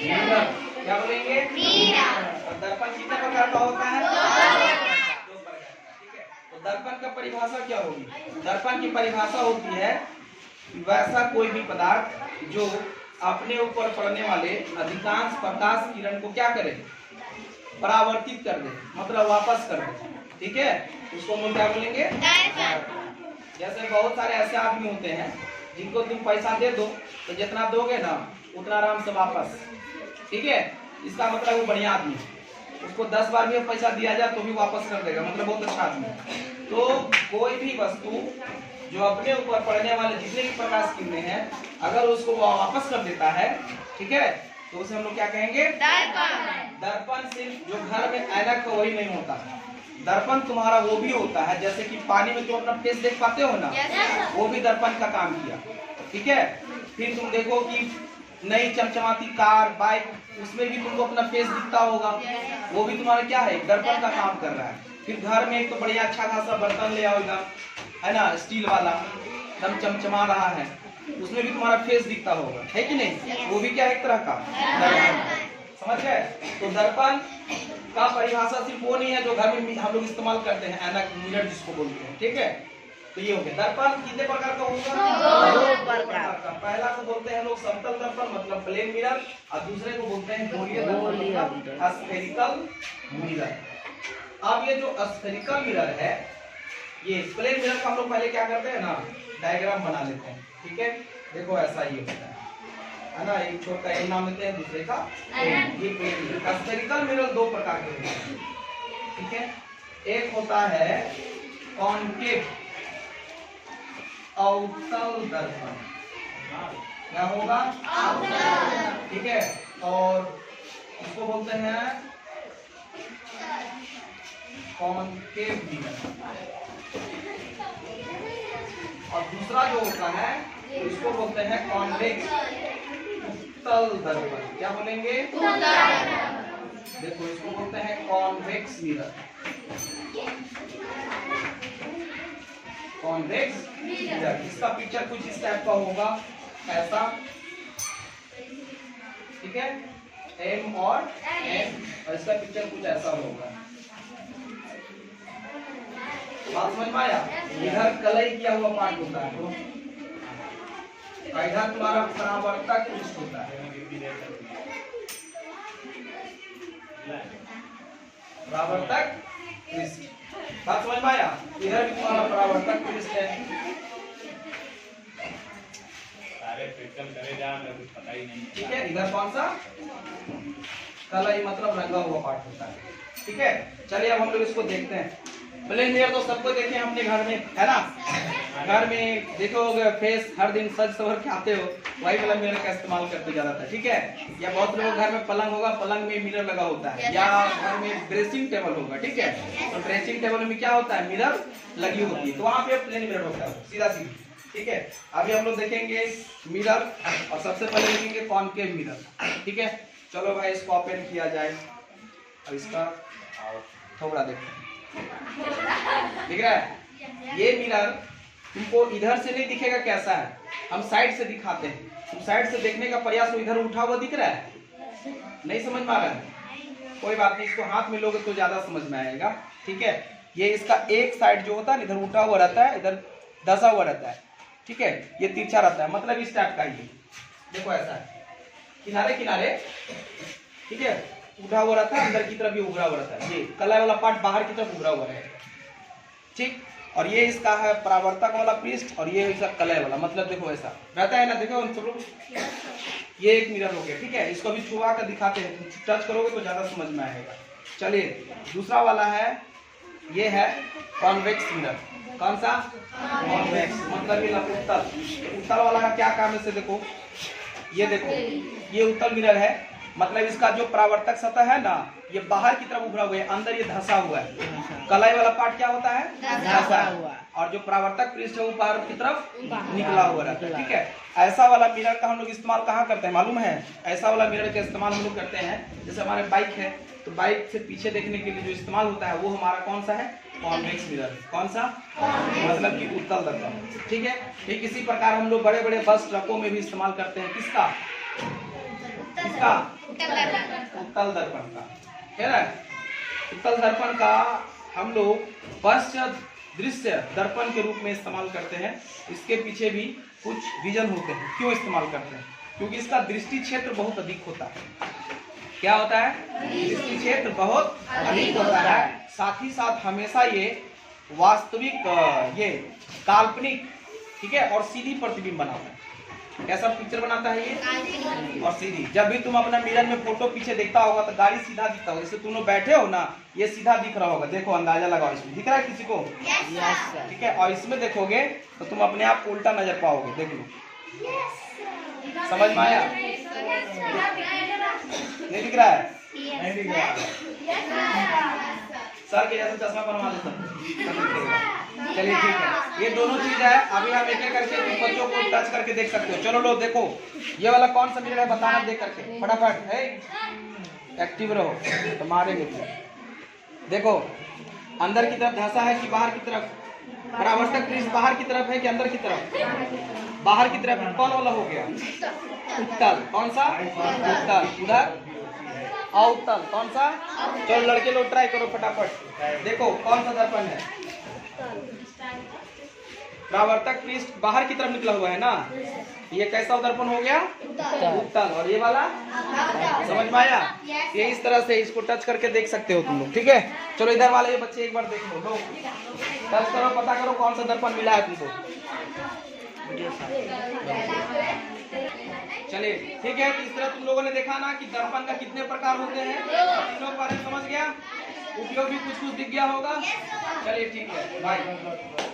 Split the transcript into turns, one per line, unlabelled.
Mirror. क्या बोलेंगे? और दर्पण कितने प्रकार का होता है? 2 प्रकार का। ठीक है, तो दर्पण का परिभाषा क्या होगी? दर्पण की परिभाषा होती है वैसा कोई भी पदार्थ जो अपने ऊपर पड़ने वाले अधिकांश प्रकाश किरण को क्या करे? परावर्तित कर दे, मतलब वापस कर दे। ठीक है, उसको हम क्या बोलेंगे? जैसे बहुत सारे ऐसे आदमी होते हैं जिनको तुम पैसा दे दो तो जितना दोगे ना उतना आराम से वापस। ठीक है, इसका मतलब वो बढ़िया आदमी, उसको 10 बार भी पैसा दिया जाए तो भी वापस कर देगा, मतलब बहुत अच्छा आदमी। तो कोई भी वस्तु जो अपने ऊपर पड़ने वाले जितने भी प्रकाश किरणें हैं अगर उसको वापस कर देता है, ठीक है, तो उसे हम लोग क्या कहेंगे? दर्पण सिर्फ जो घर में ऐनक है वही नहीं होता, दर्पण तुम्हारा वो भी होता है। जैसे कि पानी में तुम अपना फेस देख पाते हो ना, वो भी दर्पण का काम किया। ठीक है, फिर तुम देखो कि नई चमचमाती कार बाइक उसमें भी तुमको अपना फेस दिखता होगा, वो भी तुम्हारा क्या है? दर्पण का काम कर रहा है। फिर घर में एक तो बढ़िया अच्छा खासा बर्तन ले आओगा, है ना, स्टील वाला एकदम चमचमा रहा है, उसमें भी तुम्हारा फेस दिखता होगा, है कि नहीं? वो भी क्या एक तरह का दर्पण। समझ गए? तो दर्पण का परिभाषा सिर्फ वो नहीं है जो घर में हम लोग इस्तेमाल करते हैं, ऐनक मिरर जिसको बोलते हैं। ठीक है, तो ये हो गया। दर्पण कितने प्रकार का होगा?
2 प्रकार का।
पहला को बोलते हैं लोग समतल दर्पण मतलब प्लेन मिरर, और दूसरे को बोलते हैं गोलीय दर्पण स्फेरिकल मिरर। अब ये जो स्फेरिकल मिरर है, ये प्लेन मिरर का हम लोग पहले क्या करते हैं ना, डायग्राम बना लेते हैं। ठीक है, देखो ऐसा ही होता है ना, एक छोर का नाम लेते हैं, दूसरे का ये प्लेन मिरर। स्फेरिकल मिरर 2 प्रकार के होते हैं। ठीक है, एक होता है कॉन्केव अवतल दर्पण, क्या होगा? ठीक है, और इसको बोलते हैं कॉन्केव मिरर। और दूसरा जो होता है इसको बोलते हैं कॉन्वेक्स उत्तल दर्पण। क्या बोलेंगे? देखो इसको बोलते हैं कॉन्वेक्स मिरर, कॉन्वेक्स मिरर। इसका पिक्चर कुछ इस टाइप का होगा, ऐसा। ठीक है, M और N, और इसका पिक्चर कुछ ऐसा होगा। बात समझ में आया? इधर कलई किया हुआ पार्ट होता है, तो इधर तुम्हारा परावर्तक पृष्ठ होता है, परावर्तक पृष्ठ। बात समझ में आया? इधर भी तुम्हारा परावर्तक पृष्ठ है।
पता ही नहीं।
ठीक है, इधर कौन सा? कलई मतलब रंगा हुआ पार्ट होता है। ठीक है, चलिए अब हम लोग इसको देखते हैं। प्लेन मिरर तो सबको देखे हैं अपने घर में, है ना? घर में देखोगे फेस हर दिन सज सवर के आते हो, वही वाला मिरर का इस्तेमाल करते ज्यादातर। ठीक है, या बहुत लोगों घर में पलंग होगा, पलंग में मिरर लगा होता है, या घर में ड्रेसिंग टेबल होगा। ठीक है, तो ड्रेसिंग टेबल में क्या होता है? मिरर लगी होती है, तो वहाँ पे प्लेन मिरर होता है, सीधा सीधी। ठीक है, अभी हम लोग देखेंगे मिरर, और सबसे पहले देखेंगे कॉन्केव मिरर। ठीक है, चलो भाई इसको ओपन किया जाए। अब इसका थोड़ा देखो, दिख रहा है? ये मिरर तुमको इधर से नहीं दिखेगा कैसा है, हम साइड से दिखाते हैं। तुम साइड से देखने का प्रयास हो, इधर उठा हुआ दिख रहा है, नहीं समझ में आ रहा है? कोई बात नहीं, इसको हाथ में लोगे तो ज्यादा समझ में आएगा। ठीक है, ये इसका एक साइड जो होता है इधर उठा हुआ रहता है, इधर धसा हुआ रहता है। ठीक है, ये तिरछा रहता है, मतलब इस टाइप का ये देखो ऐसा है, किनारे किनारे। ठीक है, उठा हुआ रहता है, अंदर की तरफ भी उभरा हुआ रहता है, ये कलाई वाला पार्ट बाहर की तरफ उभरा हुआ है। ठीक, और ये इसका है परावर्तक वाला पृष्ठ, और ये इसका कलाई वाला, मतलब देखो ऐसा रहता है ना। देखो उन सब लोग, ये एक मिरर हो गया। ठीक है, इसको भी छुआ कर दिखाते हैं, टच करोगे तो ज्यादा समझ में आएगा। चलिए दूसरा वाला है, ये है कॉन्वेक्स मिरर। कौन सा? कॉन्वेक्स मतलब ये उत्तल। उत्तल वाला का क्या काम है से देखो, ये देखो ये उत्तल मिरर है, मतलब इसका जो परावर्तक सतह है ना ये बाहर की तरफ उभरा हुआ है, अंदर ये धंसा हुआ है। कलाई वाला पार्ट क्या होता है? धंसा हुआ, और जो परावर्तक पृष्ठ है वो बाहर की तरफ निकला हुआ रहता है। ठीक है, ऐसा वाला मिरर का हम लोग इस्तेमाल कहाँ करते हैं मालूम है? ऐसा वाला मिरर का इस्तेमाल हम लोग करते हैं, जैसे हमारे बाइक है तो बाइक से पीछे देखने के लिए जो इस्तेमाल होता है वो हमारा कौन सा है? Convex mirror. कौन सा? मतलब कि उत्तल दर्पण। ठीक है, ठीक इसी प्रकार हम लोग बड़े बड़े बस ट्रकों में भी इस्तेमाल करते हैं। किसका? उत्तल दर्पण का, है ना। उत्तल दर्पण का हम लोग पश्चात दृश्य दर्पण के रूप में इस्तेमाल करते हैं। इसके पीछे भी कुछ रीजन होते हैं क्यों इस्तेमाल करते हैं, क्योंकि इसका दृष्टि क्षेत्र बहुत अधिक होता है। क्या होता है? दृष्टि क्षेत्र बहुत अधिक होता है। साथ ही साथ हमेशा ये वास्तविक, ये काल्पनिक, ठीक है, और सीधी प्रतिबिंब बनाता है। कैसा पिक्चर बनाता है ये? और सीधी। जब भी तुम अपना मिरर में फोटो पीछे देखता होगा तो गाड़ी सीधा दिखता होगा, जैसे तुम लोग बैठे हो ना, ये सीधा दिख रहा होगा। देखो, अंदाजा लगाओ, इसमें दिख रहा है किसी को? ठीक है। और इसमें देखोगे तो तुम अपने आप को उल्टा नजर पाओगे। देख लो, समझ में आया? नहीं दिख रहा है? नहीं दिख रहा है। सर के जैसे चश्मा बनवा दो सब। चलिए ठीक है, ये दोनों चीज है। अभी हम एक एक करके तुम बच्चों को टच करके देख सकते हो। चलो लो, देखो ये वाला कौन सा मिरर है बताना, देख करके फटाफट। है एक्टिव रहो तो मारेंगे। देखो, अंदर की तरफ धंसा है कि बाहर की तरफ? परावर्तक पृष्ठ बाहर की तरफ है कि अंदर की तरफ? बाहर की तरफ। कौन वाला हो गया? उत्तल। कौन सा? उत्तल। उधर अवतल। कौन सा? चलो लड़के लोग ट्राई करो फटाफट। देखो कौन सा दर्पण है? परावर्तक पृष्ठ बाहर की तरफ निकला हुआ है ना, ये कैसा दर्पण हो गया? उत्तल। और ये वाला? समझ में आया? ये इस तरह से इसको टच करके देख सकते हो तुम लोग। ठीक है, चलो इधर वाले ये बच्चे एक बार देख लो, लो टच करो, पता करो कौन सा दर्पण मिला है तुमको। चलिए ठीक है, तो इस तरह तुम लोगों ने देखा ना कि दर्पण का कितने प्रकार होते हैं। तीनों बारे में समझ गया, उपयोग भी कुछ कुछ दिख गया होगा। चलिए ठीक है, बाय।